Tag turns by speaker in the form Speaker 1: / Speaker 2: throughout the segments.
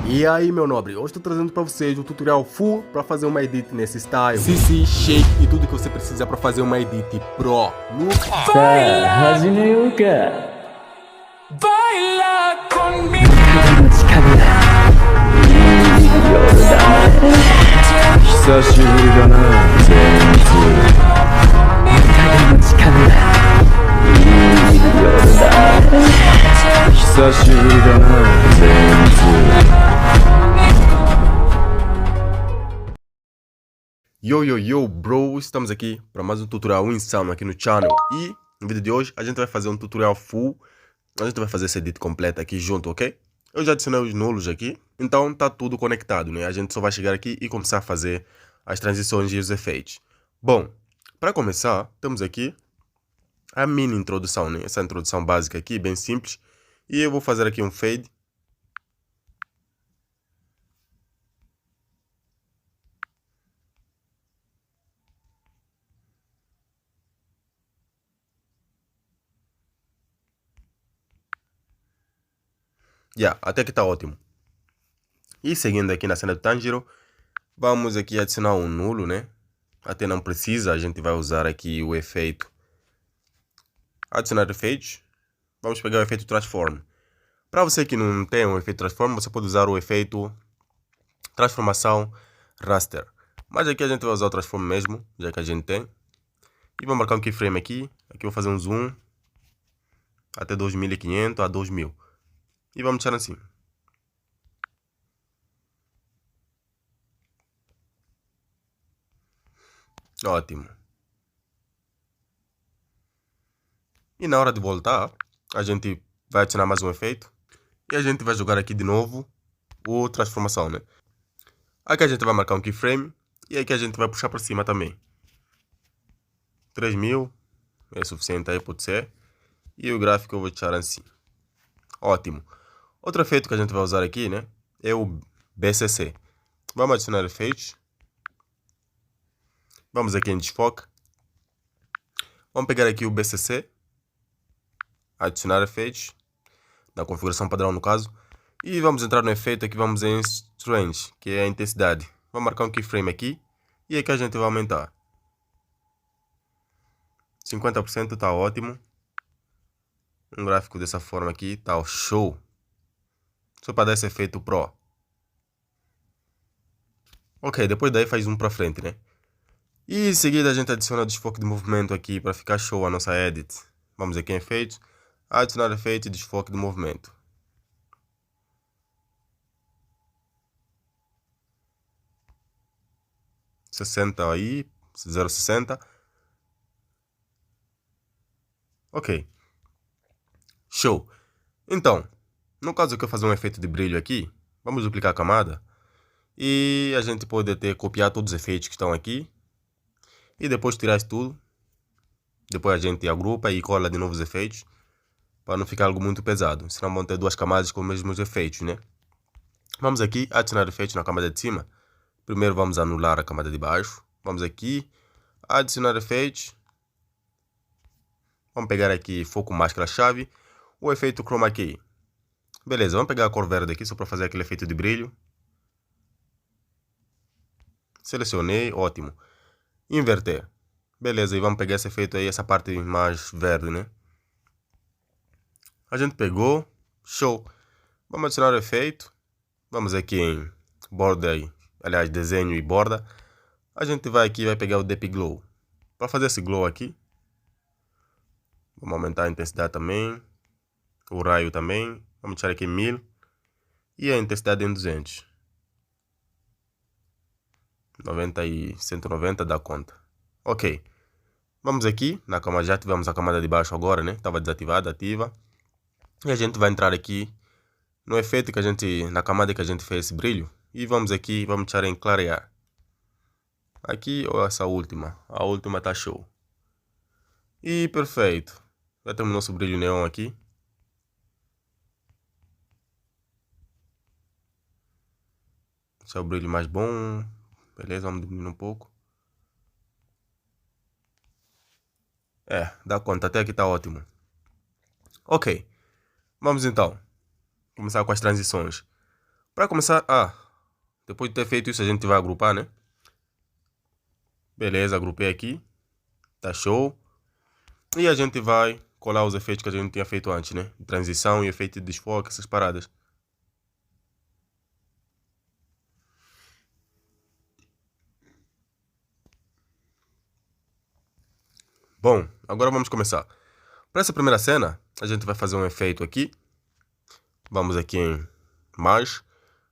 Speaker 1: E aí, meu nobre, hoje estou trazendo para vocês um tutorial full para fazer uma edit nesse style, CC, shake e tudo que você precisa para fazer uma edit pro.
Speaker 2: Baila conmigo.
Speaker 3: 久しぶりだな全然久しぶりだな全然
Speaker 1: Yo, bro, estamos aqui para mais um tutorial insano aqui no channel. E no vídeo de hoje a gente vai fazer um tutorial full. A gente vai fazer esse edit completo aqui junto, ok? Eu já adicionei os nulos aqui, então tá tudo conectado, né? A gente só vai chegar aqui e começar a fazer as transições e os efeitos. Bom, para começar, temos aqui a mini introdução, né? Essa introdução básica aqui, bem simples. E eu vou fazer aqui um fade. Até que tá ótimo. E seguindo aqui na cena do Tanjiro, vamos aqui adicionar um nulo, né? Até não precisa, a gente vai usar aqui o efeito. Adicionar efeitos. Vamos pegar o efeito Transform. Para você que não tem um efeito Transform, você pode usar o efeito Transformação Raster. Mas aqui a gente vai usar o Transform mesmo, já que a gente tem. E vou marcar um keyframe aqui. Aqui eu vou fazer um zoom até 2500 a 2000. E vamos deixar assim. Ótimo. E na hora de voltar, a gente vai adicionar mais um efeito. E a gente vai jogar aqui de novo o transformação, né? Aqui a gente vai marcar um keyframe. E aqui a gente vai puxar para cima também. 3000 é suficiente aí, pode ser. E o gráfico eu vou deixar assim. Ótimo. Outro efeito que a gente vai usar aqui, né? É o BCC. Vamos adicionar efeitos. Vamos aqui em desfoque. Vamos pegar aqui o BCC. Adicionar efeitos. Na configuração padrão, no caso. E vamos entrar no efeito aqui. Vamos em Strange, que é a intensidade. Vamos marcar um keyframe aqui. E aqui a gente vai aumentar. 50% está ótimo. Um gráfico dessa forma aqui está show. Só para dar esse efeito pro. Ok, depois daí faz um para frente, né? E em seguida a gente adiciona desfoque de movimento aqui para ficar show a nossa edit. Vamos aqui em efeitos, adicionar efeito e desfoque de movimento. $60 aí, 0,60. Ok. Show. Então, no caso que eu fazer um efeito de brilho aqui, vamos duplicar a camada. E a gente pode até copiar todos os efeitos que estão aqui. E depois tirar isso tudo. Depois a gente agrupa e cola de novos efeitos. Para não ficar algo muito pesado. Senão vão ter duas camadas com os mesmos efeitos, né? Vamos aqui adicionar efeitos na camada de cima. Primeiro vamos anular a camada de baixo. Vamos aqui adicionar efeitos. Vamos pegar aqui foco máscara chave. O efeito chroma key. Beleza, vamos pegar a cor verde aqui só para fazer aquele efeito de brilho. Selecionei, ótimo. Inverter. Beleza, e vamos pegar esse efeito aí, essa parte mais verde, né? A gente pegou, show. Vamos adicionar o efeito. Vamos aqui em borda, aliás, desenho e borda. A gente vai aqui e vai pegar o Deep Glow. Para fazer esse glow aqui, vamos aumentar a intensidade também. O raio também. Vamos deixar aqui 1000. E a intensidade em 200. 90 e 190 dá conta. Ok. Vamos aqui na camada. Já tivemos a camada de baixo agora, né? Estava desativada, ativa. E a gente vai entrar aqui no efeito que a gente, na camada que a gente fez esse brilho. E vamos aqui, vamos deixar em clarear. Aqui ou essa última. A última tá show. E perfeito. Já temos nosso brilho neon aqui. Esse é o brilho mais bom. Beleza, vamos diminuir um pouco. Dá conta, até aqui tá ótimo. Ok. Vamos então começar com as transições. Para começar, depois de ter feito isso a gente vai agrupar, né? Beleza, agrupei aqui. Tá show. E a gente vai colar os efeitos que a gente tinha feito antes, né? Transição e efeito de desfoque, essas paradas. Bom, agora vamos começar. Para essa primeira cena, a gente vai fazer um efeito aqui. Vamos aqui em mais,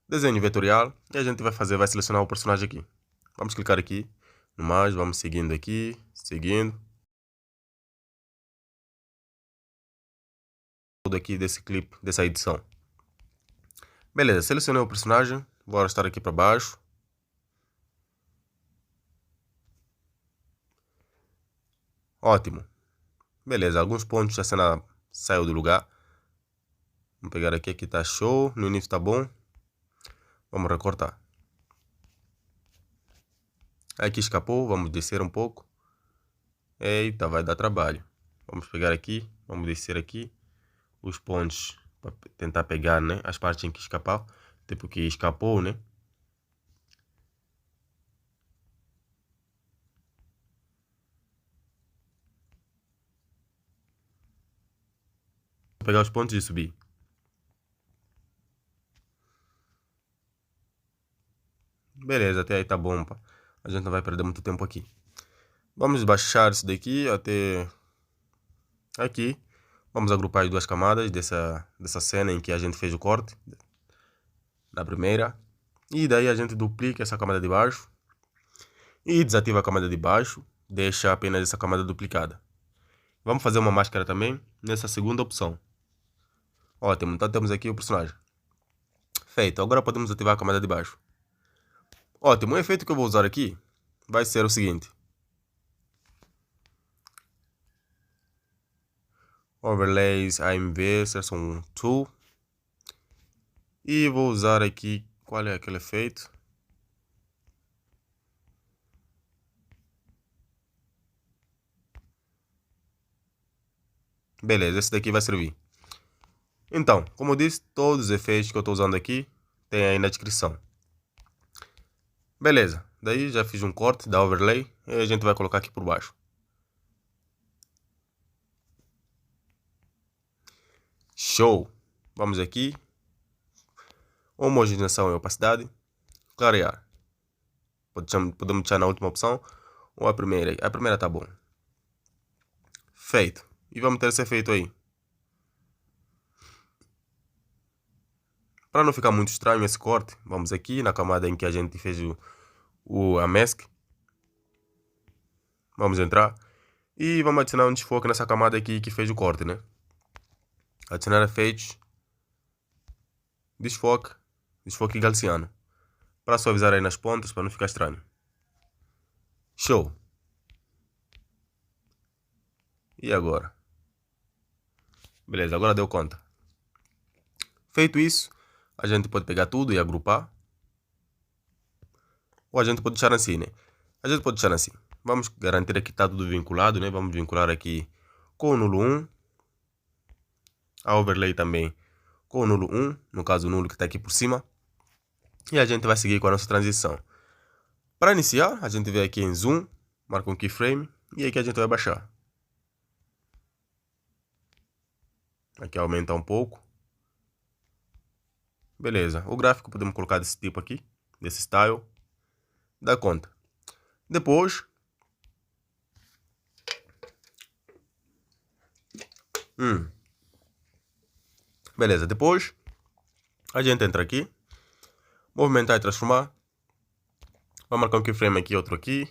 Speaker 1: desenho vetorial, e a gente vai selecionar o personagem aqui. Vamos clicar aqui no mais, vamos seguindo aqui, seguindo. Tudo aqui desse clipe, dessa edição. Beleza, selecionei o personagem, vou arrastar aqui para baixo. Ótimo. Beleza, alguns pontos a cena saiu do lugar. Vamos pegar aqui, aqui tá show, no início tá bom. Vamos recortar. Aqui escapou, vamos descer um pouco. Eita, vai dar trabalho. Vamos pegar aqui, vamos descer aqui. Os pontos para tentar pegar, né? As partes em que escapou. Tipo que escapou, né? Vou pegar os pontos e subir. Beleza, até aí tá bom, pá. A gente não vai perder muito tempo aqui. Vamos baixar isso daqui até aqui. Vamos agrupar as duas camadas dessa cena em que a gente fez o corte. Na primeira. E daí a gente duplica essa camada de baixo. E desativa a camada de baixo. Deixa apenas essa camada duplicada. Vamos fazer uma máscara também nessa segunda opção. Ótimo, então temos aqui o personagem. Feito, agora podemos ativar a camada de baixo. Ótimo, o efeito que eu vou usar aqui vai ser o seguinte. Overlays AMV Session 2. E vou usar aqui, qual é aquele efeito? Beleza, esse daqui vai servir. Então, como eu disse, todos os efeitos que eu estou usando aqui tem aí na descrição. Beleza, daí já fiz um corte da overlay e a gente vai colocar aqui por baixo. Show! Vamos aqui. Homogeneização e opacidade. Clarear. Podemos deixar na última opção ou a primeira. A primeira tá bom. Feito. E vamos ter esse efeito aí. Para não ficar muito estranho esse corte, vamos aqui na camada em que a gente fez a mask. Vamos entrar. E vamos adicionar um desfoque nessa camada aqui que fez o corte, né? Adicionar efeitos. Desfoque. Desfoque gaussiano. Para suavizar aí nas pontas, para não ficar estranho. Show! E agora? Beleza, agora deu conta. Feito isso, a gente pode pegar tudo e agrupar. Ou a gente pode deixar assim, né? A gente pode deixar assim. Vamos garantir que está tudo vinculado, né? Vamos vincular aqui com o nulo 1. A overlay também com o nulo 1. No caso, o nulo que está aqui por cima. E a gente vai seguir com a nossa transição. Para iniciar, a gente vem aqui em zoom, marca um keyframe e aqui a gente vai baixar. Aqui aumenta um pouco. Beleza, o gráfico podemos colocar desse tipo aqui, desse style. Dá conta. Depois, beleza, depois a gente entra aqui, movimentar e transformar. Vamos marcar um keyframe aqui, outro aqui.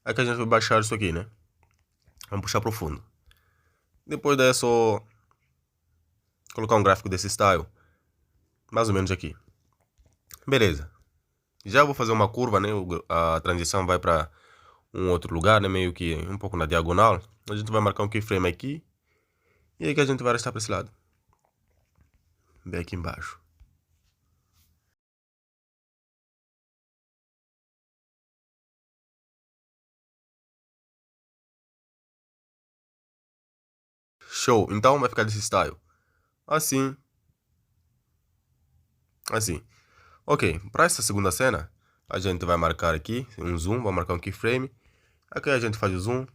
Speaker 1: Aqui a gente vai baixar isso aqui, né? Vamos puxar para o fundo. Depois daí é só colocar um gráfico desse style. Mais ou menos aqui. Beleza. Já vou fazer uma curva, né? A transição vai para um outro lugar, né? Meio que um pouco na diagonal. A gente vai marcar um keyframe aqui. E aí que a gente vai arrastar para esse lado. Bem aqui embaixo. Show. Então vai ficar desse style. Assim. Assim. Ok, para essa segunda cena, a gente vai marcar aqui um zoom, vai marcar um keyframe. Aqui a gente faz o zoom.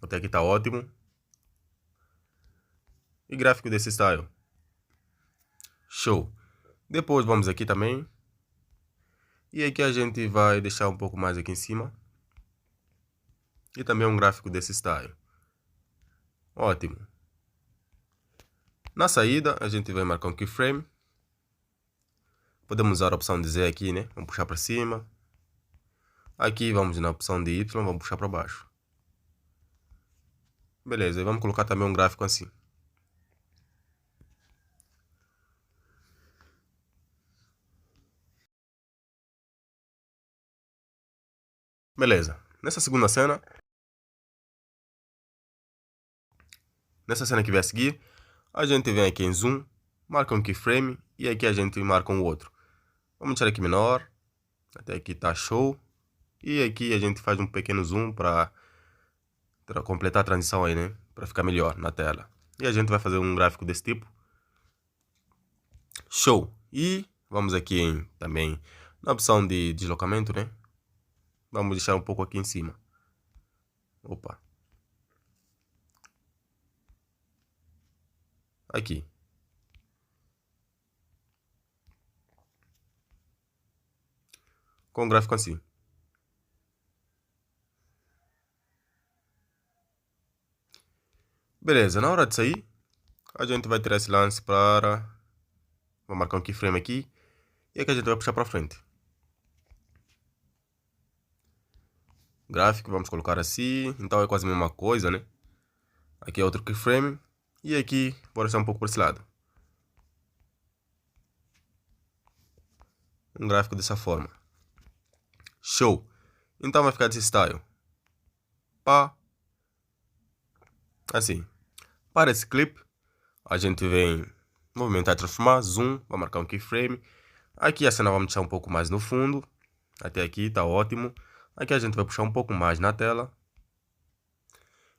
Speaker 1: Até aqui tá ótimo. E gráfico desse style. Show. Depois vamos aqui também. E aqui a gente vai deixar um pouco mais aqui em cima. E também um gráfico desse style. Ótimo. Na saída, a gente vai marcar um keyframe. Podemos usar a opção de Z aqui, né? Vamos puxar para cima. Aqui vamos na opção de Y, vamos puxar para baixo. Beleza, e vamos colocar também um gráfico assim. Beleza, nessa segunda cena, que vai a seguir, a gente vem aqui em zoom, marca um keyframe e aqui a gente marca um outro. Vamos deixar aqui menor, até aqui tá show. E aqui a gente faz um pequeno zoom para completar a transição aí, né? Para ficar melhor na tela. E a gente vai fazer um gráfico desse tipo. Show! E vamos aqui também na opção de deslocamento, né? Vamos deixar um pouco aqui em cima. Opa. Aqui. Com um gráfico assim. Beleza, na hora de sair, a gente vai tirar esse lance para... Vou marcar um keyframe aqui. E aqui a gente vai puxar para frente. Gráfico, vamos colocar assim. Então é quase a mesma coisa, né? Aqui é outro keyframe. E aqui, vou deixar um pouco por esse lado. Um gráfico dessa forma. Show! Então vai ficar desse style. Pá. Assim. Para esse clipe, a gente vem movimentar e transformar. Zoom. Vou marcar um keyframe. Aqui a cena vamos deixar um pouco mais no fundo. Até aqui tá ótimo. Aqui a gente vai puxar um pouco mais na tela.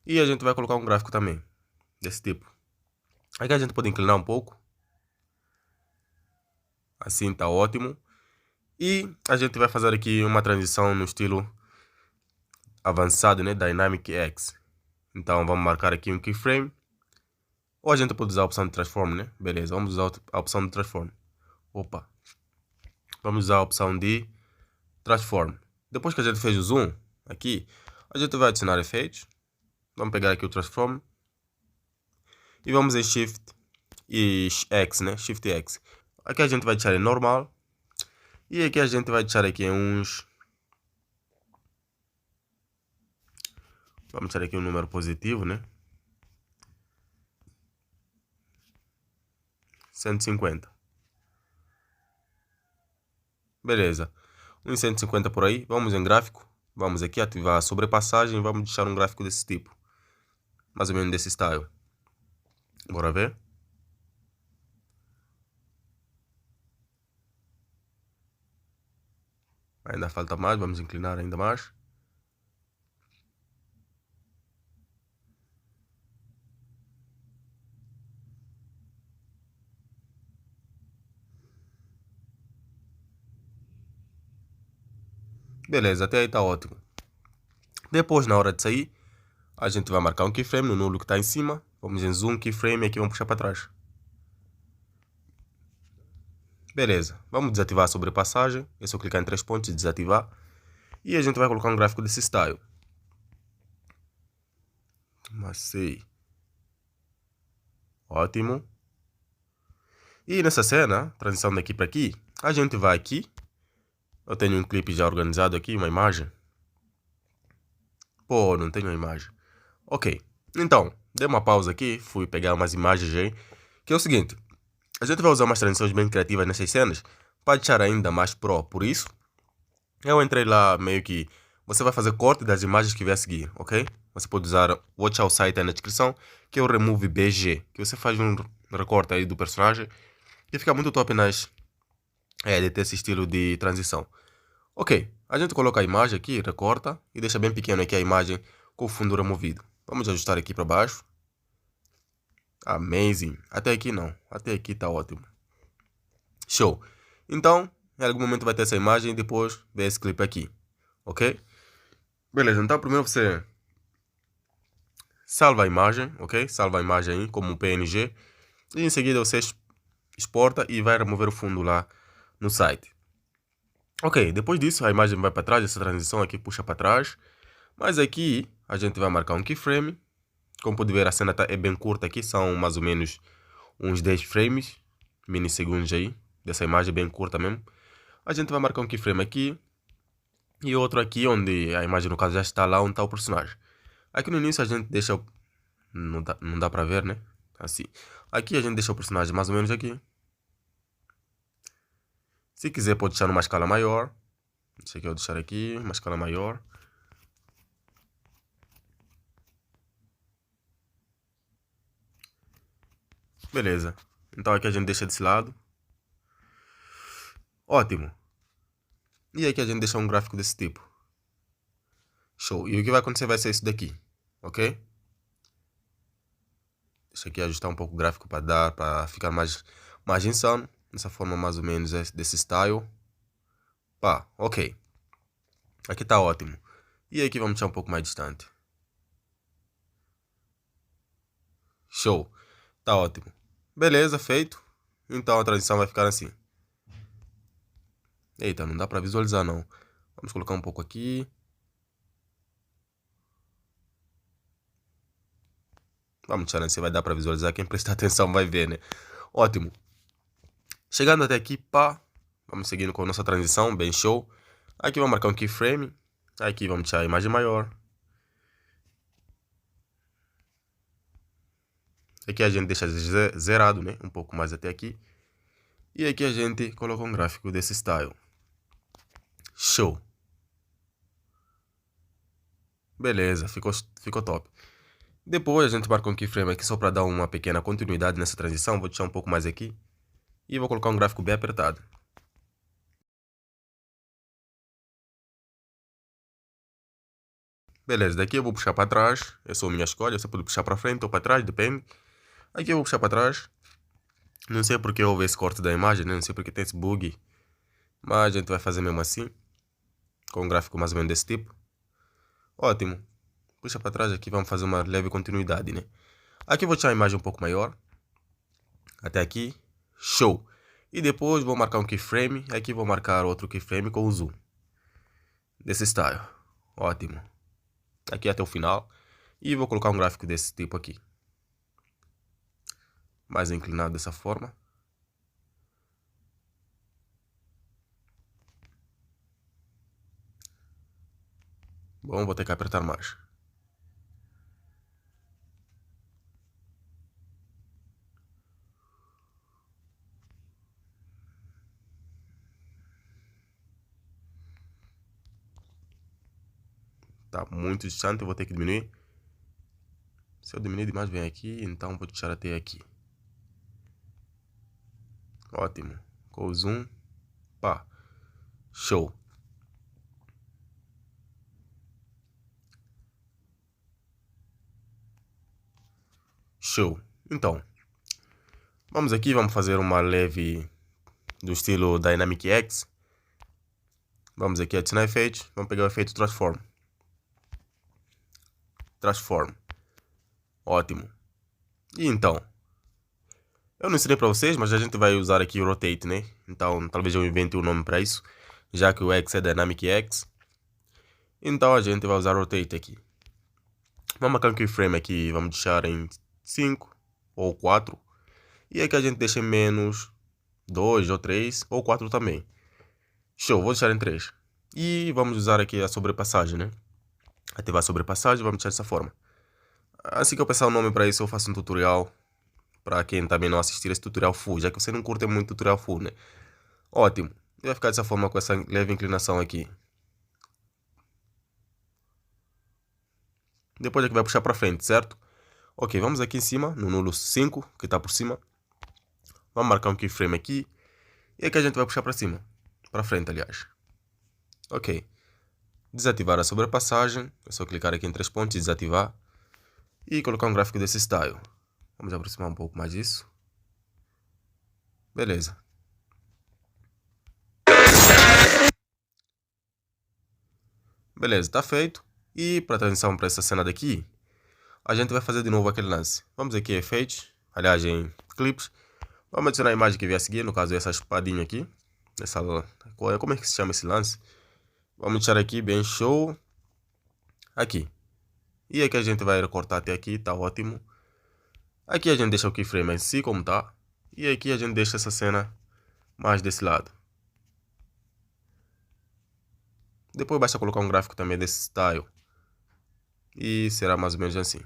Speaker 1: E a gente vai colocar um gráfico também. Desse tipo. Aqui a gente pode inclinar um pouco. Assim tá ótimo. E a gente vai fazer aqui uma transição no estilo avançado, né? Dynamic X. Então vamos marcar aqui um keyframe. Ou a gente pode usar a opção de transform, né? Beleza, vamos usar a opção de transform. Opa. Vamos usar a opção de transform. Depois que a gente fez o zoom aqui, a gente vai adicionar efeitos. Vamos pegar aqui o transform. E vamos em Shift e X, né? Shift X. Aqui a gente vai deixar em normal. E aqui a gente vai deixar aqui uns... Vamos deixar aqui um número positivo, né? 150. Beleza. Uns 150 por aí. Vamos em gráfico. Vamos aqui ativar a sobrepassagem. Vamos deixar um gráfico desse tipo. Mais ou menos desse style. Bora ver. Ainda falta mais. Vamos inclinar ainda mais. Beleza, até aí tá ótimo. Depois, na hora de sair, a gente vai marcar um keyframe no nulo que está em cima. Vamos em zoom, keyframe e aqui vamos puxar para trás. Beleza, vamos desativar a sobrepassagem. É só clicar em 3 pontos e desativar. E a gente vai colocar um gráfico desse style. Macei. Ótimo. E nessa cena, transição daqui para aqui, a gente vai aqui. Eu tenho um clipe já organizado aqui, uma imagem. Pô, não tenho a imagem. Ok, então, dei uma pausa aqui, fui pegar umas imagens aí. Que é o seguinte, a gente vai usar umas transições bem criativas nessas cenas para deixar ainda mais pro. Por isso, eu entrei lá meio que... Você vai fazer corte das imagens que vai a seguir, ok? Você pode usar o Watch Out Site aí na descrição, que é o Remove BG, que você faz um recorte aí do personagem e fica muito top nas... de ter esse estilo de transição. Ok, a gente coloca a imagem aqui, recorta e deixa bem pequeno aqui a imagem com o fundo removido. Vamos ajustar aqui para baixo. Amazing. Até aqui não. Até aqui tá ótimo. Show. Então, em algum momento vai ter essa imagem e depois vê esse clipe aqui. Ok? Beleza, então primeiro você salva a imagem, ok? Salva a imagem aí como PNG. E em seguida você exporta e vai remover o fundo lá no site. Ok, depois disso a imagem vai para trás, essa transição aqui puxa para trás. Mas aqui a gente vai marcar um keyframe. Como pode ver, a cena é bem curta aqui, são mais ou menos uns 10 frames, minissegundos aí, dessa imagem bem curta mesmo. A gente vai marcar um keyframe aqui e outro aqui onde a imagem no caso já está lá onde está o personagem. Aqui no início a gente deixa, não dá para ver, né? Assim. Aqui a gente deixa o personagem mais ou menos aqui. Se quiser pode deixar numa escala maior. Isso aqui eu vou deixar aqui, uma escala maior. Beleza. Então aqui a gente deixa desse lado. Ótimo. E aqui a gente deixa um gráfico desse tipo. Show. E o que vai acontecer vai ser isso daqui. Ok? Deixa aqui ajustar um pouco o gráfico para ficar mais insano. Dessa forma mais ou menos desse style. Pá, ok. Aqui tá ótimo. E aqui vamos deixar um pouco mais distante. Show. Tá ótimo. Beleza, feito. Então a transição vai ficar assim. Eita, não dá pra visualizar não. Vamos colocar um pouco aqui. Vamos deixar assim, vai dar pra visualizar. Quem prestar atenção vai ver, né? Ótimo. Chegando até aqui, pá. Vamos seguindo com a nossa transição, bem show. Aqui vamos marcar um keyframe. Aqui vamos deixar a imagem maior. Aqui a gente deixa zerado, né? Um pouco mais até aqui. E aqui a gente coloca um gráfico desse style. Show. Beleza, ficou top. Depois a gente marca um keyframe aqui só para dar uma pequena continuidade nessa transição. Vou deixar um pouco mais aqui. E vou colocar um gráfico bem apertado. Beleza, daqui eu vou puxar para trás. Essa é a minha escolha. Você pode puxar para frente ou para trás, depende. Aqui eu vou puxar para trás. Não sei porque houve esse corte da imagem, né? Não sei porque tem esse bug. Mas a gente vai fazer mesmo assim. Com um gráfico mais ou menos desse tipo. Ótimo. Puxa para trás aqui, vamos fazer uma leve continuidade, né? Aqui eu vou deixar a imagem um pouco maior. Até aqui. Show. E depois vou marcar um keyframe. Aqui vou marcar outro keyframe com o zoom. Desse style. Ótimo. Aqui até o final. E vou colocar um gráfico desse tipo aqui. Mais inclinado dessa forma. Bom, vou ter que apertar mais. Tá muito distante, eu vou ter que diminuir. Se eu diminuir demais, vem aqui, então vou deixar até aqui. Ótimo. Com o zoom. Pá. Show. Show. Então, vamos aqui, vamos fazer uma leve do estilo Dynamic X. Vamos aqui adicionar efeitos. Vamos pegar o efeito Transform. Transform. Ótimo. E então, eu não ensinei para vocês, mas a gente vai usar aqui o Rotate, né? Então, talvez eu invente um nome para isso, já que o X é Dynamic X. Então, a gente vai usar Rotate aqui. Vamos marcar um keyframe aqui, vamos deixar em 5 ou 4. E aqui a gente deixa em menos 2 ou 3 ou 4 também. Show, vou deixar em 3. E vamos usar aqui a sobrepassagem, né? Ativar a sobrepassagem, vamos deixar dessa forma. Assim que eu pensar o nome para isso, eu faço um tutorial. Para quem também não assistir esse tutorial full, já que você não curte muito tutorial full, né? Ótimo. E vai ficar dessa forma com essa leve inclinação aqui. Depois é que vai puxar para frente, certo? Ok, vamos aqui em cima, no nulo 5, que está por cima. Vamos marcar um keyframe aqui. E aqui a gente vai puxar para cima. Para frente, aliás. Ok. Desativar a sobrepassagem. É só clicar aqui em 3 pontos e desativar. E colocar um gráfico desse style. Vamos aproximar um pouco mais disso. Beleza. Beleza, tá feito. E para transição para essa cena daqui, a gente vai fazer de novo aquele lance. Vamos aqui em efeitos, aliás em clips. Vamos adicionar a imagem que vier a seguir, no caso essa espadinha aqui. Como é que se chama esse lance? Vamos deixar aqui bem show. Aqui. E aqui a gente vai recortar até aqui, tá ótimo. Aqui a gente deixa o keyframe em si como tá. E aqui a gente deixa essa cena mais desse lado. Depois basta colocar um gráfico também desse style. E será mais ou menos assim.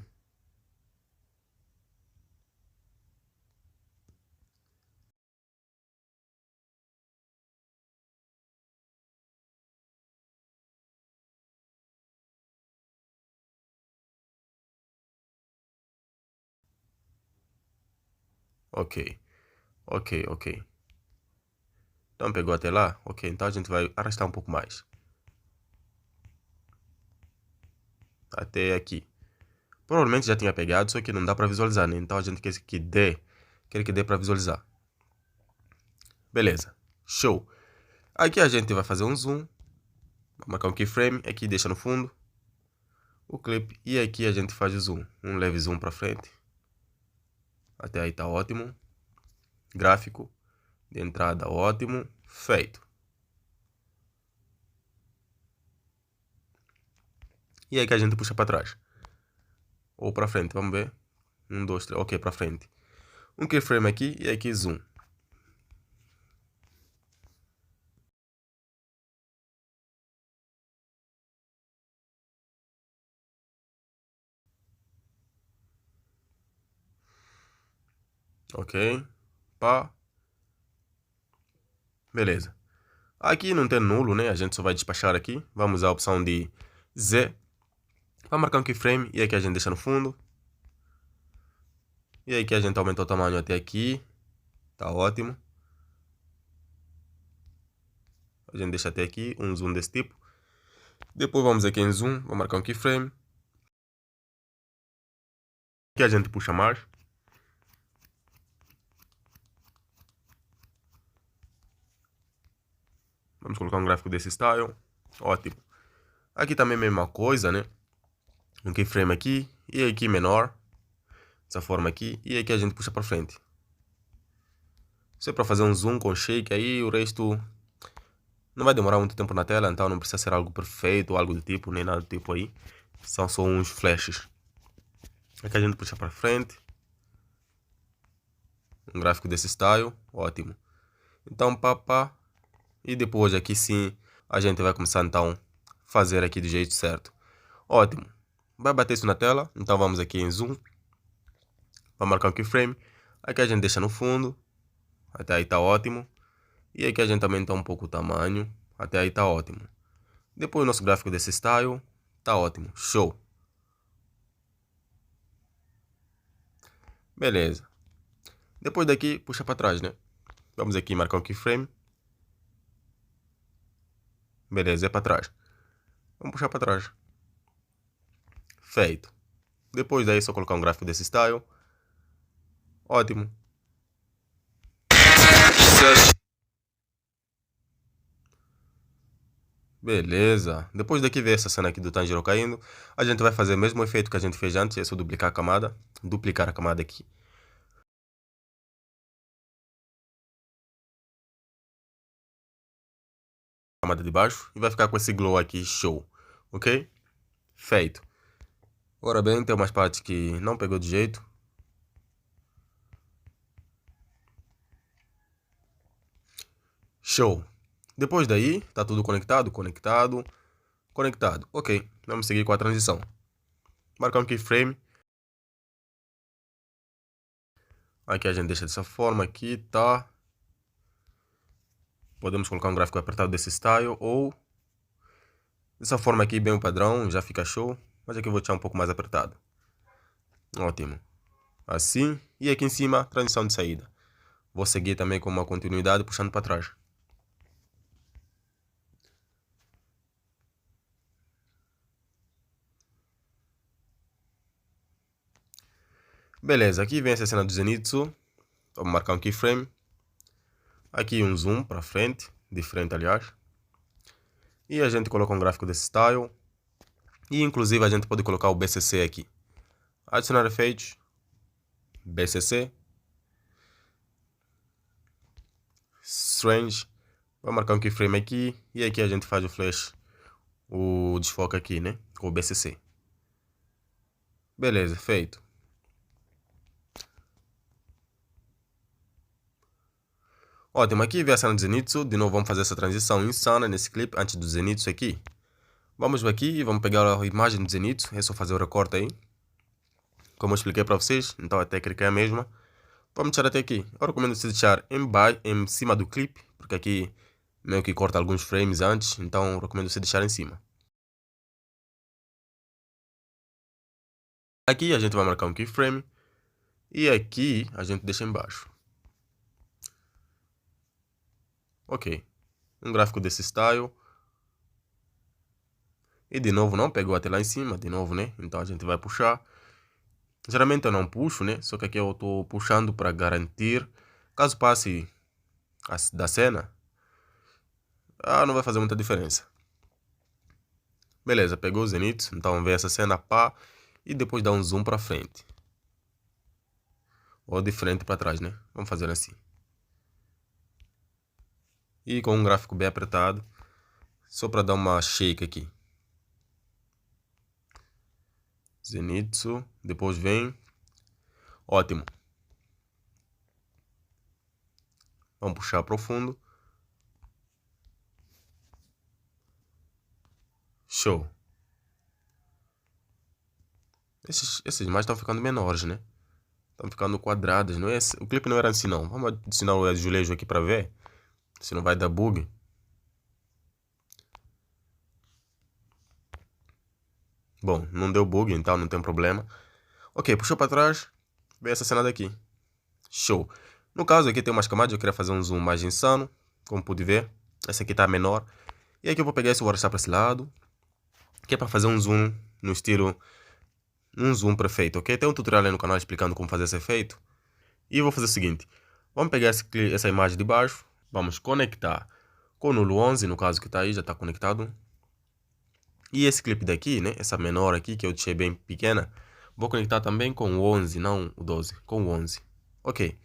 Speaker 1: Ok. Ok. Então pegou até lá? Ok, então a gente vai arrastar um pouco mais. Até aqui. Provavelmente já tinha pegado, só que não dá para visualizar, né? Então a gente quer que dê para visualizar. Beleza. Show. Aqui a gente vai fazer um zoom. Vou marcar um keyframe. Aqui deixa no fundo o clipe. E aqui a gente faz o zoom. Um leve zoom para frente. Até aí tá ótimo. Gráfico de entrada ótimo. Feito. E aí que a gente puxa para trás. Ou para frente, vamos ver. 1, 2, 3. Ok, para frente. Um keyframe aqui e aqui zoom. Ok. Pá. Beleza. Aqui não tem nulo, né? A gente só vai despachar aqui. Vamos à opção de Z. Vai marcar um keyframe e aqui a gente deixa no fundo. E aqui a gente aumenta o tamanho até aqui. Tá ótimo. A gente deixa até aqui um zoom desse tipo. Depois vamos aqui em zoom. Vou marcar um keyframe. Aqui a gente puxa mais. Vamos colocar um gráfico desse style. Ótimo. Aqui também a mesma coisa, né? Um keyframe aqui e aqui menor. Dessa forma aqui. E aqui a gente puxa para frente. Isso é para fazer um zoom com shake aí. O resto não vai demorar muito tempo na tela. Então não precisa ser algo perfeito ou algo do tipo. Nem nada do tipo aí. São só uns flashes. Aqui a gente puxa para frente. Um gráfico desse style. Ótimo. Então pá. E depois aqui sim a gente vai começar então a fazer aqui do jeito certo. Ótimo. Vai bater isso na tela. Então vamos aqui em zoom. Vai marcar um keyframe. Aqui a gente deixa no fundo. Até aí tá ótimo. E aqui a gente aumenta um pouco o tamanho. Até aí tá ótimo. Depois o nosso gráfico desse style. Tá ótimo. Show. Beleza. Depois daqui puxa para trás, né? Vamos aqui marcar um keyframe. Beleza, é para trás. Vamos puxar para trás. Feito. Depois daí é só colocar um gráfico desse style. Ótimo. Beleza. Depois daqui ver essa cena aqui do Tanjiro caindo, a gente vai fazer o mesmo efeito que a gente fez antes, é só duplicar a camada. Duplicar a camada aqui. Camada de baixo. E vai ficar com esse glow aqui, show. Ok? Feito. Agora bem, tem umas partes que não pegou de jeito. Show. Depois daí, tá tudo conectado. Ok, vamos seguir com a transição. Marcar um keyframe. Aqui a gente deixa dessa forma, aqui tá. Podemos colocar um gráfico apertado desse style ou dessa forma aqui, bem o padrão, já fica show. Mas aqui eu vou deixar um pouco mais apertado. Ótimo. Assim. E aqui em cima, transição de saída. Vou seguir também com uma continuidade puxando para trás. Beleza, aqui vem essa cena do Zenitsu. Vamos marcar um keyframe. Aqui um zoom para frente, diferente aliás. E a gente coloca um gráfico desse style. E inclusive a gente pode colocar o BCC aqui. Adicionar efeitos, BCC, Strange, vou marcar um keyframe aqui e aqui a gente faz o flash, o desfoque aqui, né, com o BCC. Beleza, feito. Ótimo, aqui vê a cena do Zenitsu, de novo vamos fazer essa transição insana nesse clipe antes do Zenitsu aqui. Vamos aqui e vamos pegar a imagem do Zenitsu, é só fazer o recorte aí. Como eu expliquei para vocês, então a técnica é a mesma. Vamos deixar até aqui. Eu recomendo você deixar em cima do clipe, porque aqui meio que corta alguns frames antes, então eu recomendo você deixar em cima. Aqui a gente vai marcar um keyframe e aqui a gente deixa embaixo. Ok, um gráfico desse style. E de novo não pegou até lá em cima, de novo, né? Então a gente vai puxar. Geralmente eu não puxo, né? Só que aqui eu estou puxando para garantir. Caso passe da cena, não vai fazer muita diferença. Beleza, pegou o Zenitsu, então vê essa cena, pá, e depois dá um zoom para frente. Ou de frente para trás, né? Vamos fazer assim. E com um gráfico bem apertado, só para dar uma shake aqui. Zenitsu, depois vem. Ótimo. Vamos puxar para o fundo. Show. Essas imagens estão ficando menores, né? Estão ficando quadradas. Não é o clipe não era assim, não. Vamos adicionar o azulejo aqui para ver. Se não vai dar bug. Bom, não deu bug, então não tem problema. Ok, puxou para trás. Vê essa cena daqui. Show. No caso aqui tem umas camadas. Eu queria fazer um zoom mais insano. Como pude ver. Essa aqui está menor. E aqui eu vou pegar esse e vou arrastar para esse lado. Que é para fazer um zoom no estilo... Um zoom perfeito, ok? Tem um tutorial aí no canal explicando como fazer esse efeito. E eu vou fazer o seguinte. Vamos pegar essa imagem de baixo. Vamos conectar com o nulo 11, no caso que está aí, já está conectado. E esse clipe daqui, né? Essa menor aqui, que eu deixei bem pequena. Vou conectar também com o 11, não o 12. Com o 11. Ok.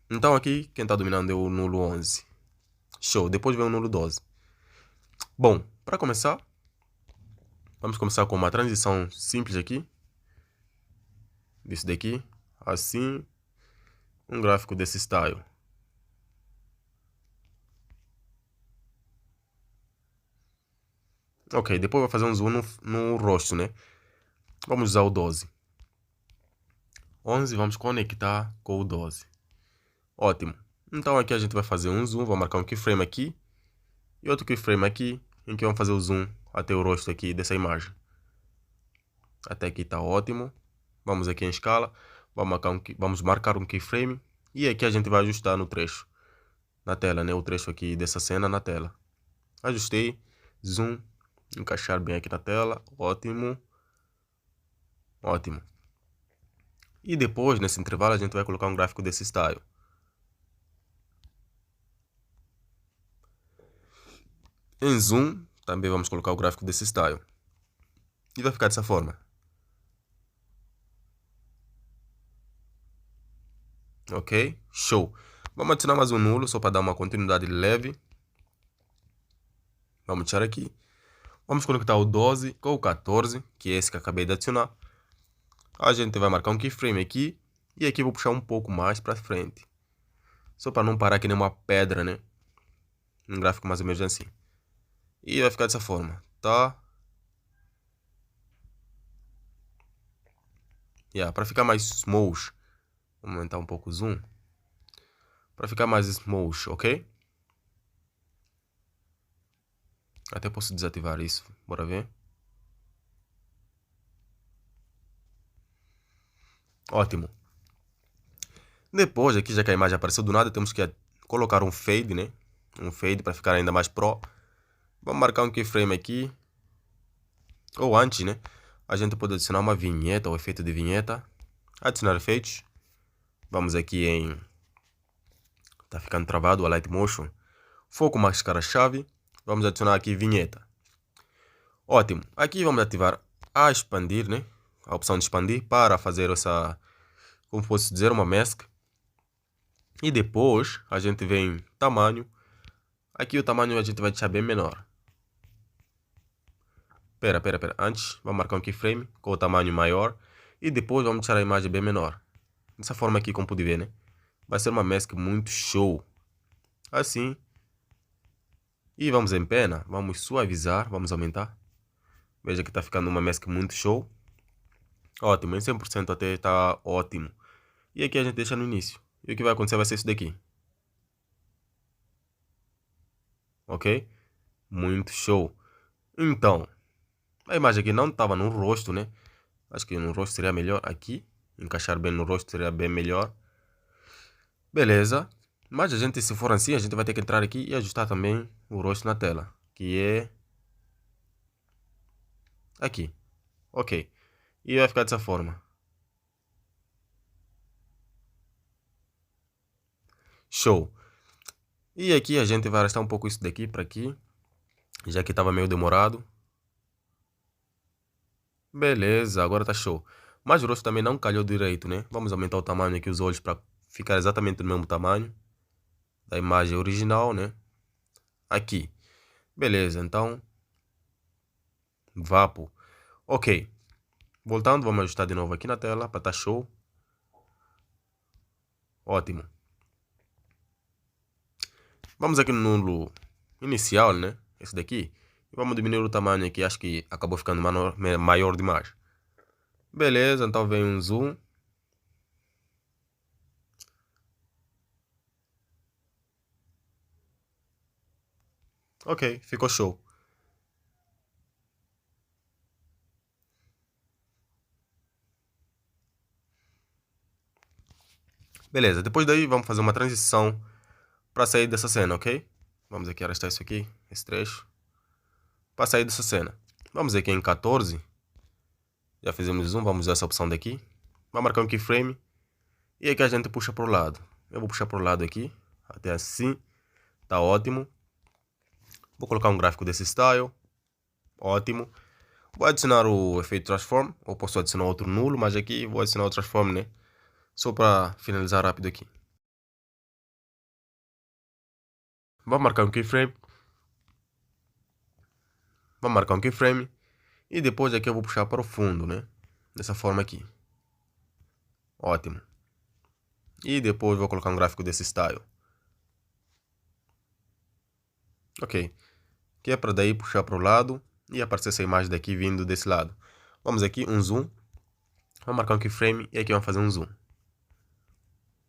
Speaker 1: Então aqui, quem está dominando é o nulo 11. Show. Depois vem o nulo 12. Bom, para começar... Vamos começar com uma transição simples aqui. Desse daqui. Assim. Um gráfico desse style. Ok, depois vou fazer um zoom no rosto, né? Vamos usar o 12. 11 vamos conectar com o 12. Ótimo. Então aqui a gente vai fazer um zoom. Vou marcar um keyframe aqui. E outro keyframe aqui. Em que vamos fazer o zoom até o rosto aqui dessa imagem. Até aqui está ótimo. Vamos aqui em escala. Vamos marcar um keyframe. E aqui a gente vai ajustar no trecho. Na tela, né? O trecho aqui dessa cena na tela. Ajustei. Zoom. Encaixar bem aqui na tela. Ótimo. Ótimo. E depois, nesse intervalo, a gente vai colocar um gráfico desse style. Em zoom, também vamos colocar o gráfico desse style. E vai ficar dessa forma. Ok? Show. Vamos adicionar mais um nulo, só para dar uma continuidade leve. Vamos tirar aqui. Vamos conectar o 12 com o 14, que é esse que acabei de adicionar. A gente vai marcar um keyframe aqui. E aqui vou puxar um pouco mais para frente. Só para não parar que nem uma pedra, né? Um gráfico mais ou menos assim. E vai ficar dessa forma, tá? Para ficar mais smooth. Vou aumentar um pouco o zoom. Para ficar mais smooth, ok? Até posso desativar isso. Bora ver. Ótimo. Depois, aqui já que a imagem apareceu do nada, temos que colocar um fade, né? Um fade para ficar ainda mais pro. Vamos marcar um keyframe aqui. Ou antes, né? A gente pode adicionar uma vinheta, ou efeito de vinheta. Adicionar efeitos. Vamos aqui em... Tá ficando travado a Light Motion. Foco máscara-chave. Vamos adicionar aqui vinheta. Ótimo. Aqui vamos ativar a expandir, né? A opção de expandir para fazer essa, como posso dizer, uma mask. E depois a gente vem em tamanho. Aqui o tamanho a gente vai deixar bem menor. Pera. Antes, vamos marcar um keyframe com o tamanho maior. E depois vamos deixar a imagem bem menor. Dessa forma aqui, como pode ver, né? Vai ser uma mask muito show. Assim. E vamos em pena. Vamos suavizar. Vamos aumentar. Veja que está ficando uma mask muito show. Ótimo. Em 100% até está ótimo. E aqui a gente deixa no início. E o que vai acontecer vai ser isso daqui. Ok? Muito show. Então, a imagem aqui não estava no rosto, né? Acho que no rosto seria melhor aqui. Encaixar bem no rosto seria bem melhor. Beleza. Mas a gente, se for assim, a gente vai ter que entrar aqui e ajustar também o rosto na tela. Que é... aqui. Ok. E vai ficar dessa forma. Show. E aqui a gente vai arrastar um pouco isso daqui para aqui. Já que estava meio demorado. Beleza, agora tá show. Mas o rosto também não calhou direito, né? Vamos aumentar o tamanho aqui, os olhos, para ficar exatamente no mesmo tamanho da imagem original, né? Aqui. Beleza, então... Vapo. Ok. Voltando, vamos ajustar de novo aqui na tela para tá show. Ótimo. Vamos aqui no nulo inicial, né? Esse daqui. E vamos diminuir o tamanho aqui, acho que acabou ficando maior demais. Beleza, então vem um zoom. Ok, ficou show. Beleza, depois daí vamos fazer uma transição para sair dessa cena, ok? Vamos aqui arrastar isso aqui, esse trecho. Para sair dessa cena. Vamos aqui em 14. Já fizemos zoom, vamos usar essa opção daqui. Vamos marcar um keyframe. E aqui a gente puxa para o lado. Eu vou puxar para o lado aqui, até assim. Tá ótimo. Vou colocar um gráfico desse style. Ótimo. Vou adicionar o efeito transform. Ou posso adicionar outro nulo, mas aqui vou adicionar o transform, né? Só para finalizar rápido aqui. Vamos marcar um keyframe. Vamos marcar um keyframe. E depois aqui eu vou puxar para o fundo, né? Dessa forma aqui. Ótimo. E depois vou colocar um gráfico desse style. Ok. Que é para daí puxar para o lado e aparecer essa imagem daqui vindo desse lado. Vamos aqui, um zoom. Vamos marcar um keyframe e aqui vamos fazer um zoom.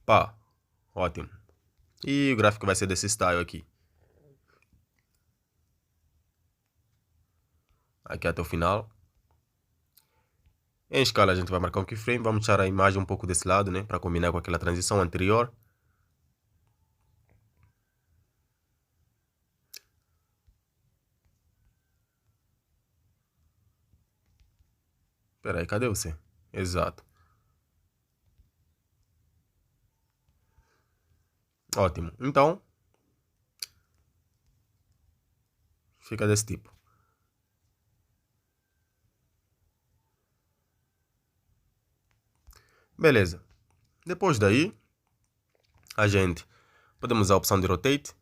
Speaker 1: Pá. Ótimo. E o gráfico vai ser desse style aqui. Aqui até o final. Em escala a gente vai marcar um keyframe. Vamos deixar a imagem um pouco desse lado, né? Para combinar com aquela transição anterior. Espera aí, cadê você? Exato. Ótimo. Então, fica desse tipo. Beleza. Depois daí, a gente podemos usar a opção de rotate,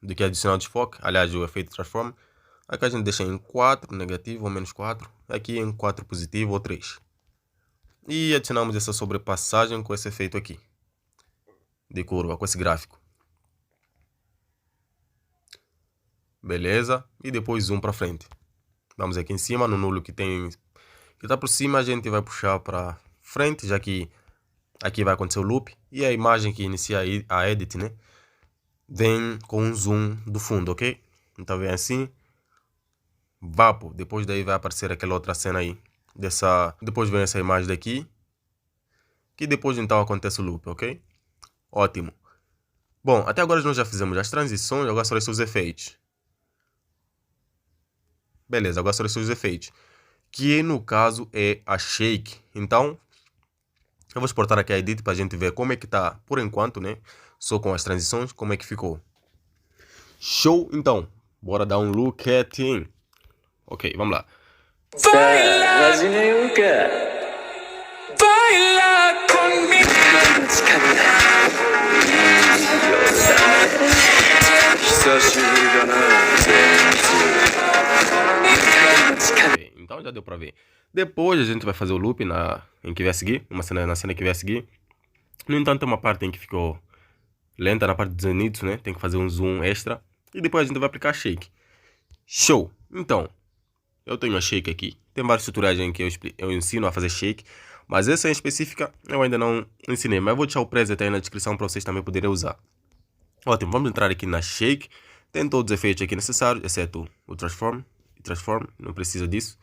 Speaker 1: do que é adicionar desfoque, aliás, o efeito transform. Aqui a gente deixa em 4 negativo ou menos 4, aqui em 4 positivo ou 3. E adicionamos essa sobrepassagem com esse efeito aqui, de curva, com esse gráfico. Beleza? E depois zoom para frente. Vamos aqui em cima, no nulo que está por cima, a gente vai puxar para frente, já que aqui vai acontecer o loop. E a imagem que inicia a edit, né? Vem com um zoom do fundo, ok? Então vem assim. Vapo. Depois daí vai aparecer aquela outra cena aí. Depois vem essa imagem daqui. Que depois então acontece o loop, ok? Ótimo. Bom, até agora nós já fizemos as transições, agora só os efeitos. Beleza, agora só os efeitos. Que no caso é a shake. Então, eu vou exportar aqui a edit para a gente ver como é que tá por enquanto, né? Só com as transições, como é que ficou. Show, então. Bora dar um look at it. Ok, vamos lá.
Speaker 2: Baila conmigo.
Speaker 1: Ok, então já deu pra ver. Depois a gente vai fazer o loop em que vai seguir, na cena que vai seguir. No entanto, tem uma parte em que ficou lenta na parte dos anitos, né? Tem que fazer um zoom extra. E depois a gente vai aplicar shake. Show! Então, eu tenho a shake aqui. Tem vários tutoriais em que eu ensino a fazer shake. Mas essa em específica eu ainda não ensinei. Mas eu vou deixar o preset aí na descrição para vocês também poderem usar. Ótimo, vamos entrar aqui na shake. Tem todos os efeitos aqui necessários, exceto o transform. Transform, não precisa disso.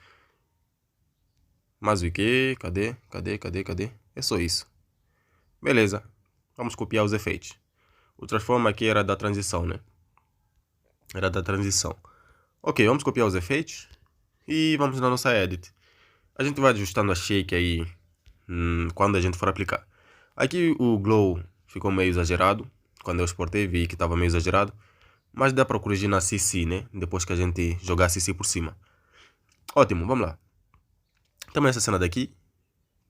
Speaker 1: Mas o que? Cadê? É só isso. Beleza. Vamos copiar os efeitos. O transform aqui era da transição, né? Era da transição. Ok, vamos copiar os efeitos. E vamos na nossa edit. A gente vai ajustando a shake aí quando a gente for aplicar. Aqui o glow ficou meio exagerado. Quando eu exportei vi que estava meio exagerado. Mas dá para corrigir na CC, né? Depois que a gente jogar a CC por cima. Ótimo, vamos lá. Também essa cena daqui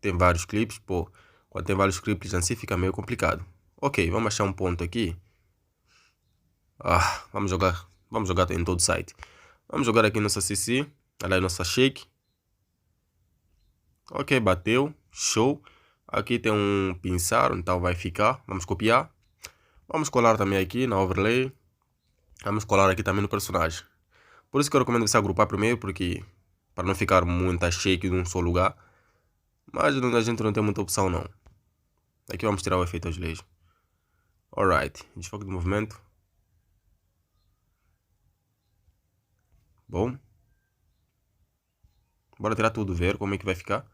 Speaker 1: tem vários clipes. Pô, quando tem vários clipes assim fica meio complicado. Ok, vamos achar um ponto aqui. Vamos jogar em todo o site. Vamos jogar aqui nossa CC. Olha aí nossa shake. Ok, bateu. Show. Aqui tem um pinçar, então vai ficar. Vamos copiar. Vamos colar também aqui na overlay. Vamos colar aqui também no personagem. Por isso que eu recomendo você agrupar primeiro, porque para não ficar muita shake num só lugar. Mas a gente não tem muita opção não. Aqui vamos tirar o efeito azulejo. Alright, desfoque do movimento. Bom. Bora tirar tudo, ver como é que vai ficar.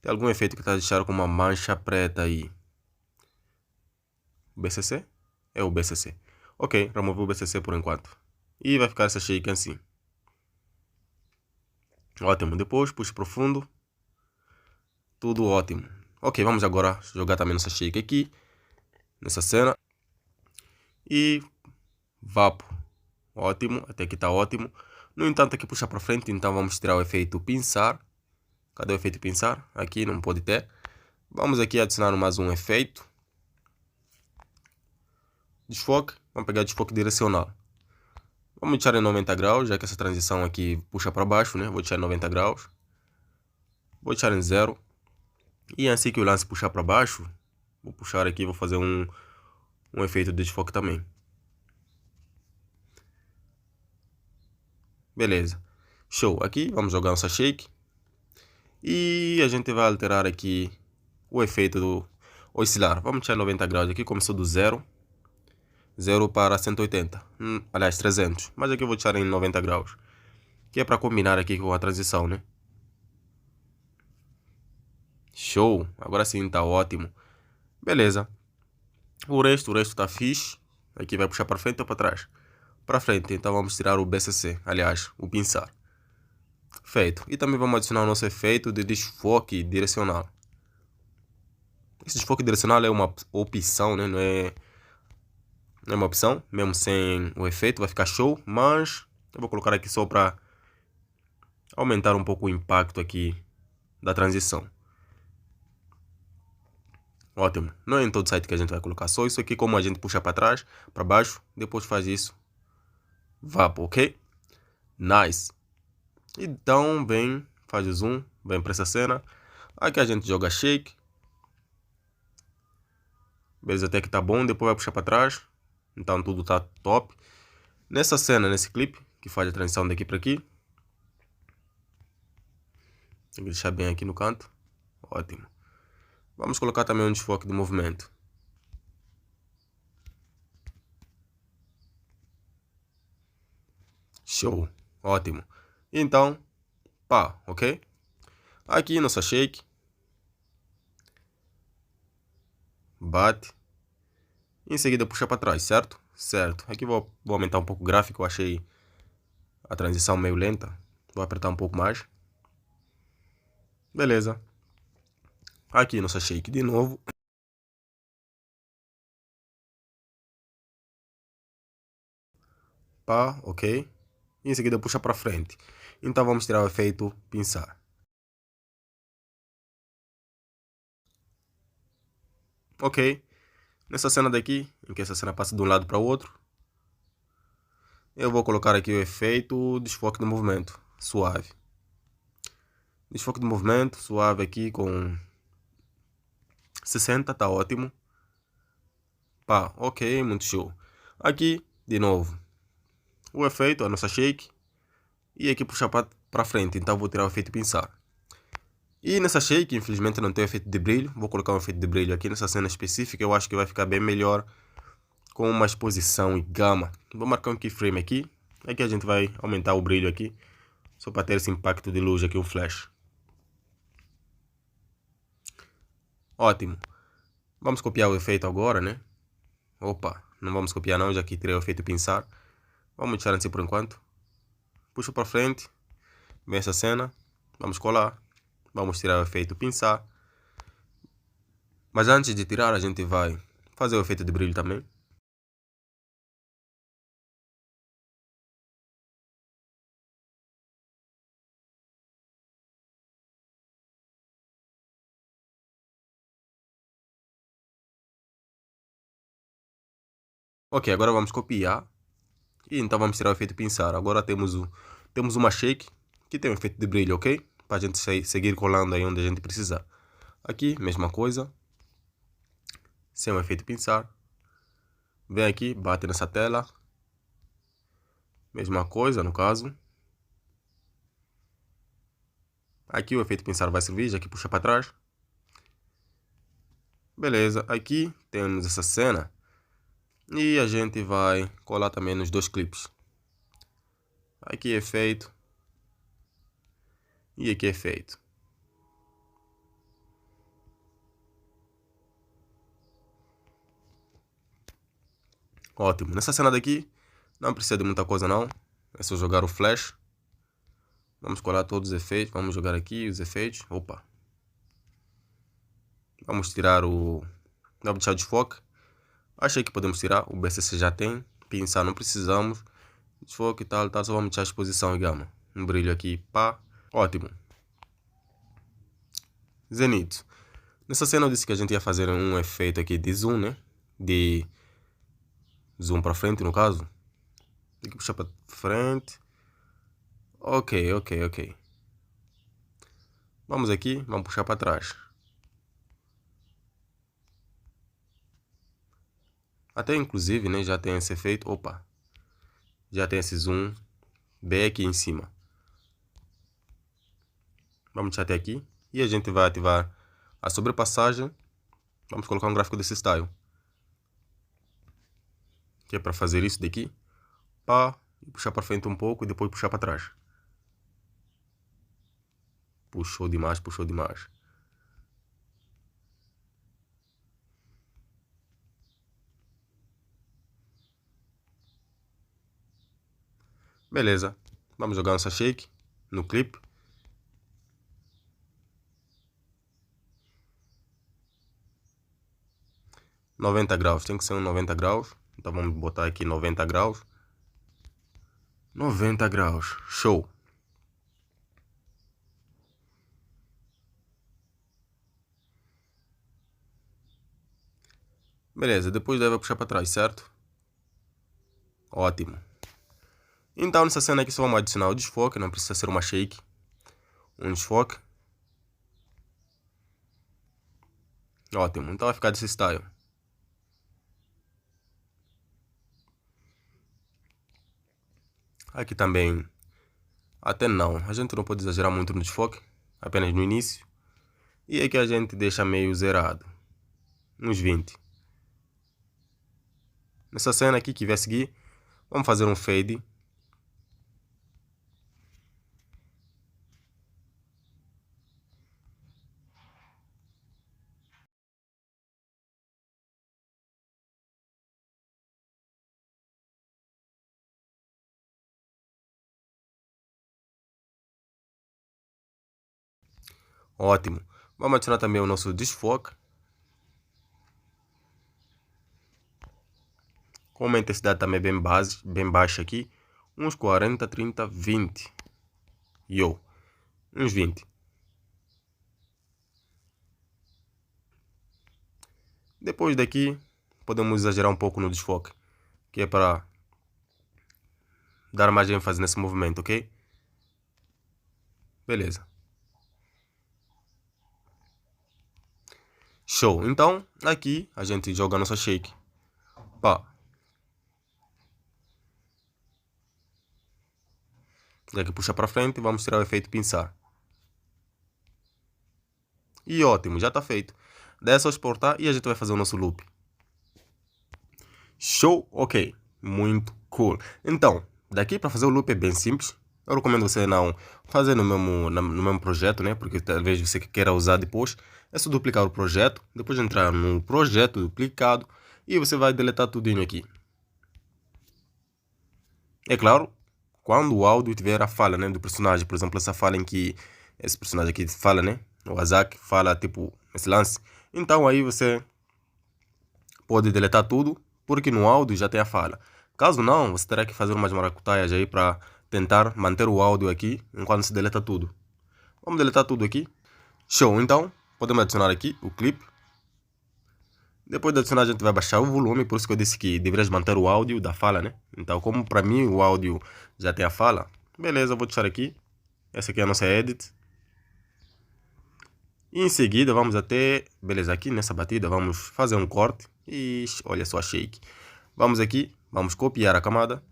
Speaker 1: Tem algum efeito que está deixando com uma mancha preta aí. BCC? É o BCC. Ok, removi o BCC por enquanto. E vai ficar essa shake assim. Ótimo, depois puxo profundo. Tudo ótimo. Ok, vamos agora jogar também nossa shake aqui. Nessa cena. E vapo. Ótimo, até aqui tá ótimo. No entanto, aqui puxa para frente, então vamos tirar o efeito pinçar. Cadê o efeito pinçar? Aqui não pode ter. Vamos aqui adicionar mais um efeito. Desfoque. Vamos pegar desfoque direcional. Vamos deixar em 90 graus, já que essa transição aqui puxa para baixo, né? Vou deixar em 90 graus. Vou deixar em 0. E assim que o lance puxar para baixo, vou puxar aqui e vou fazer um efeito de desfoque também. Beleza. Show. Aqui vamos jogar nossa shake. E a gente vai alterar aqui o efeito do oscilar. Vamos deixar 90 graus. Aqui começou do 0 para 180. Aliás, 300. Mas aqui eu vou deixar em 90 graus. Que é para combinar aqui com a transição, né? Show. Agora sim tá ótimo. Beleza. O resto tá fixe. Aqui vai puxar para frente ou para trás? Para frente. Então vamos tirar o BCC. Aliás, o pinçar. Feito. E também vamos adicionar o nosso efeito de desfoque direcional. Esse desfoque direcional é uma opção, né? Não é uma opção. Mesmo sem o efeito vai ficar show. Mas eu vou colocar aqui só para aumentar um pouco o impacto aqui da transição. Ótimo. Não é em todo site que a gente vai colocar. Só isso aqui, como a gente puxa para trás, para baixo. Depois faz isso. Vapo, ok? Nice. Então vem, faz o zoom. Vem para essa cena. Aqui a gente joga shake. Beleza, até que tá bom. Depois vai puxar para trás. Então tudo tá top. Nessa cena, nesse clipe, que faz a transição daqui para aqui. Tem que deixar bem aqui no canto. Ótimo. Vamos colocar também um desfoque de movimento. Show. Ótimo. Então, pá, ok? Aqui nossa shake. Bate. Em seguida puxa para trás, certo? Certo. Aqui vou aumentar um pouco o gráfico. Eu achei a transição meio lenta. Vou apertar um pouco mais. Beleza. Aqui nossa shake de novo. Pá, ok. E em seguida puxa para frente. Então vamos tirar o efeito pinçar. Ok. Nessa cena daqui, em que essa cena passa de um lado para o outro, eu vou colocar aqui o efeito desfoque de movimento, suave. Desfoque de movimento, suave aqui com 60, tá ótimo. Pá, ok, muito show. Aqui, de novo, o efeito, a nossa shake, e aqui puxar para frente, então vou tirar o efeito pinçar. E nessa shake, infelizmente não tem efeito de brilho, vou colocar um efeito de brilho aqui nessa cena específica, eu acho que vai ficar bem melhor com uma exposição e gama. Vou marcar um keyframe aqui, aqui a gente vai aumentar o brilho aqui, só para ter esse impacto de luz aqui, um flash. Ótimo. Vamos copiar o efeito agora, né? Opa, não vamos copiar não, já que tirei o efeito pinçar. Vamos deixar assim por enquanto. Puxa para frente, vem essa cena, vamos colar, vamos tirar o efeito pinçar. Mas antes de tirar, a gente vai fazer o efeito de brilho também. Ok, agora vamos copiar. E então vamos tirar o efeito pinçar. Agora temos uma shake que tem um efeito de brilho, ok? Para a gente seguir colando aí onde a gente precisar. Aqui, mesma coisa. Sem o efeito pinçar. Vem aqui, bate nessa tela. Mesma coisa no caso. Aqui o efeito pinçar vai servir, já que puxa para trás. Beleza, aqui temos essa cena. E a gente vai colar também nos dois clipes. Aqui efeito. E aqui efeito. Ótimo. Nessa cena daqui, não precisa de muita coisa não. É só jogar o flash. Vamos colar todos os efeitos. Vamos jogar aqui os efeitos. Opa. Vamos tirar o... Vamos deixar o desfoque. Achei que podemos tirar. O BCC já tem. Pinçar não precisamos. Desfoque e tal. Só vamos deixar a exposição e gama. Um brilho aqui. Pá. Ótimo. Zenith. Nessa cena eu disse que a gente ia fazer um efeito aqui de zoom, né? De zoom para frente, no caso. Tem que puxar para frente. Ok. Vamos aqui, vamos puxar para trás. Até inclusive, né, já tem esse efeito. Opa. Já tem esse zoom bem aqui em cima. Vamos deixar até aqui. E a gente vai ativar a sobrepassagem. Vamos colocar um gráfico desse style. Que é para fazer isso daqui. Pá. E puxar para frente um pouco e depois puxar para trás. Puxou demais. Beleza. Vamos jogar nossa shake no clipe. $90. Tem que ser um 90 graus. Então vamos botar aqui 90 graus. 90 graus. Show. Beleza, depois deve puxar para trás, certo? Ótimo. Então nessa cena aqui só vamos adicionar o desfoque, não precisa ser uma shake. Um desfoque. Ótimo, então vai ficar desse style. Aqui também, até não, a gente não pode exagerar muito no desfoque, apenas no início. E aqui a gente deixa meio zerado, uns 20. Nessa cena aqui que vai seguir, vamos fazer um fade. Ótimo. Vamos adicionar também o nosso desfoque. Com uma intensidade também bem baixa aqui. Uns 40, 30, 20. Yo. Uns 20. Depois daqui, podemos exagerar um pouco no desfoque, que é para dar mais ênfase nesse movimento, ok? Beleza. Show. Então, aqui a gente joga a nossa shake. Pá. Já que puxa para frente, vamos tirar o efeito pinçar. E ótimo, já está feito. Daí é só exportar e a gente vai fazer o nosso loop. Show? Ok. Muito cool. Então, daqui para fazer o loop é bem simples. Eu recomendo você não fazer no mesmo projeto, né? Porque talvez você queira usar depois. É só duplicar o projeto. Depois entrar no projeto duplicado. E você vai deletar tudinho aqui. É claro, quando o áudio tiver a fala, né, do personagem. Por exemplo, essa fala em que esse personagem aqui fala, né? O Azak fala tipo esse lance. Então aí você pode deletar tudo. Porque no áudio já tem a fala. Caso não, você terá que fazer umas maracutaias aí para tentar manter o áudio aqui enquanto se deleta tudo. Vamos deletar tudo aqui. Show, então podemos adicionar aqui o clipe. Depois de adicionar a gente vai baixar o volume, por isso que eu disse que deverias manter o áudio da fala, né? Então como para mim o áudio já tem a fala, beleza, vou deixar aqui. Essa aqui é a nossa edit. E em seguida vamos até, beleza, aqui nessa batida vamos fazer um corte. E olha só a shake. Vamos aqui, vamos copiar a camada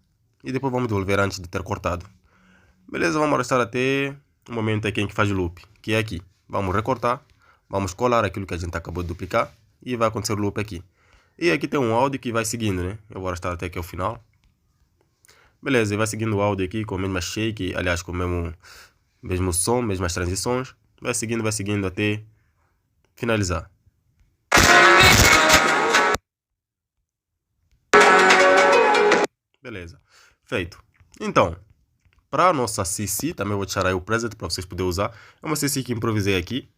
Speaker 1: e depois vamos devolver antes de ter cortado. Beleza, vamos arrastar até o momento aqui em que faz o loop, que é aqui. Vamos recortar, vamos colar aquilo que a gente acabou de duplicar e vai acontecer o loop aqui. E aqui tem um áudio que vai seguindo, né? Eu vou arrastar até aqui ao final. Beleza, e vai seguindo o áudio aqui com a mesma shake, aliás, com o mesmo som, mesmas transições. Vai seguindo até finalizar. Beleza, feito. Então, para a nossa CC, também vou deixar aí o preset para vocês poderem usar. É uma CC que improvisei aqui.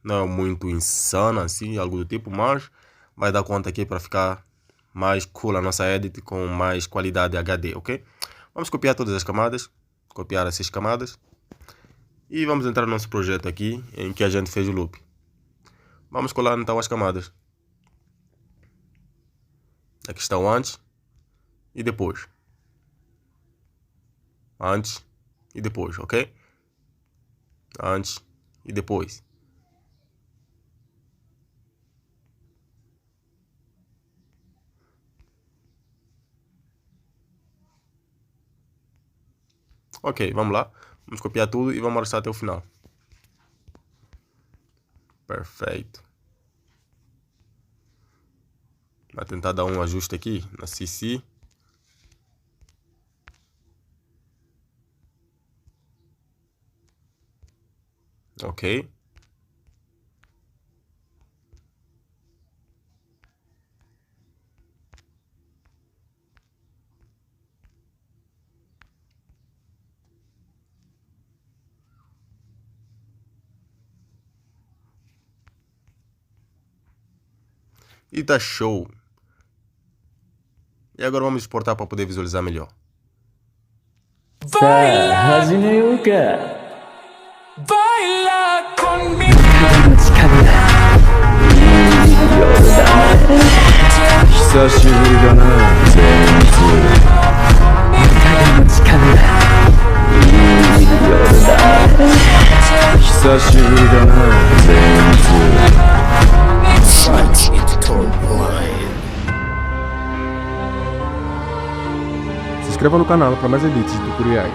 Speaker 1: Não é muito insana assim, algo do tipo, mas vai dar conta aqui para ficar mais cool a nossa edit com mais qualidade HD, ok? Vamos copiar todas as camadas, copiar essas camadas. E vamos entrar no nosso projeto aqui, em que a gente fez o loop. Vamos colar então as camadas. Aqui está o antes e depois. Antes e depois, ok? Antes e depois. Ok, vamos lá. Vamos copiar tudo e vamos arrastar até o final. Perfeito. Vai tentar dar um ajuste aqui na CC. Ok. E tá show. E agora vamos exportar para poder visualizar melhor.
Speaker 3: さあ始めようか
Speaker 2: Baila conmigo.
Speaker 3: 近くだ夜だね久しぶりだな全部影の近くだ夜だね久しぶりだな全部
Speaker 1: Se inscreva no canal para mais edits de tutoriais.